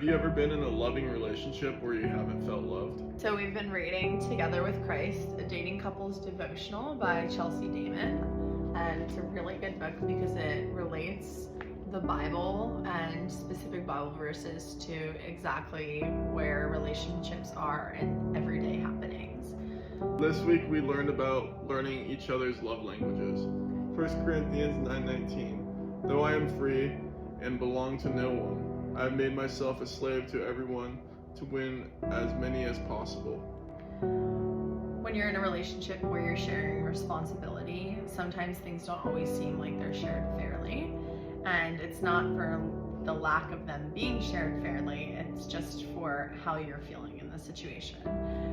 Have you ever been in a loving relationship where you haven't felt loved? So we've been reading Together with Christ, a dating couples devotional by Chelsea Damon. And it's a really good book because it relates the Bible and specific Bible verses to exactly where relationships are in everyday happenings. This week we learned about learning each other's love languages. 1 Corinthians 9:19. Though I am free and belong to no one, I have made myself a slave to everyone to win as many as possible. When you're in a relationship where you're sharing responsibility, sometimes things don't always seem like they're shared fairly. And it's not for the lack of them being shared fairly, it's just for how you're feeling in the situation.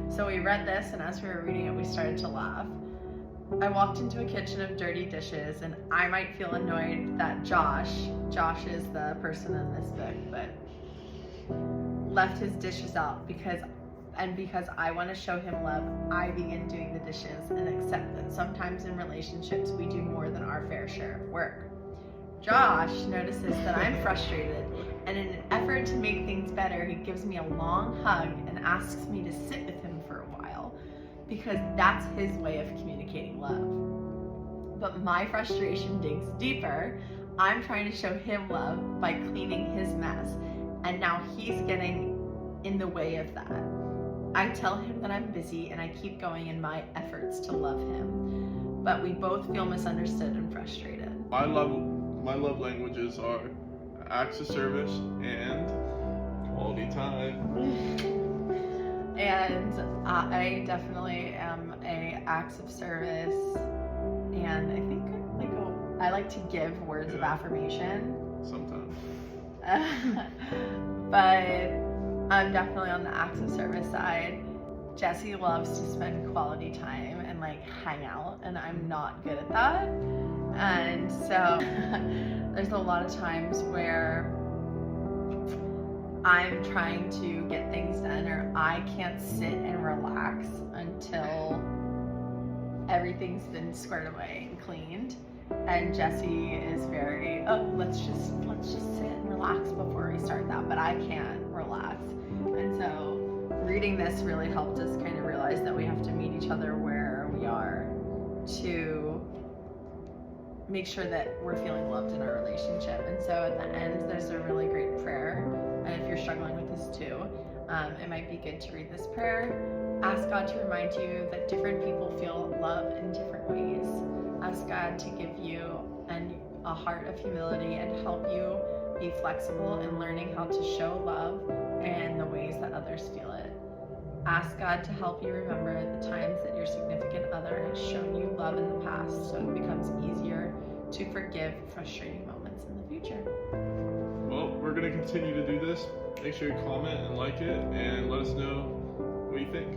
So we read this, and as we were reading it, we started to laugh. I walked into a kitchen of dirty dishes, and I might feel annoyed that Josh is the person in this book, but left his dishes out because I want to show him love, I begin doing the dishes and accept that sometimes in relationships we do more than our fair share of work. Josh notices that I'm frustrated, and in an effort to make things better, he gives me a long hug and asks me to sit with him for a while, because that's his way of communicating love. But my frustration digs deeper. I'm trying to show him love by cleaning his mess, and now he's getting in the way of that. I tell him that I'm busy and I keep going in my efforts to love him, but we both feel misunderstood and frustrated. My love languages are acts of service and quality time. And I definitely am a acts of service, and I think I like to give words of affirmation. Sometimes. But I'm definitely on the acts of service side. Jesse loves to spend quality time and hang out, and I'm not good at that. And so there's a lot of times where I'm trying to get things done, or I can't sit and relax until everything's been squared away and cleaned. And Jesse is very, let's just sit and relax before we start that, but I can't relax. And so reading this really helped us kind of realize that we have to meet each other where we are to make sure that we're feeling loved in our relationship. And so at the end, there's a really great prayer. And if you're struggling with this too, it might be good to read this prayer. Ask God to remind you that different people feel love in different ways. Ask God to give you a heart of humility and help you be flexible in learning how to show love and the ways that others feel it. Ask God to help you remember the times that your significant other has shown you love in the past, so it becomes easier to forgive frustrating moments in the future. Well, we're going to continue to do this. Make sure you comment and like it, and let us know what you think.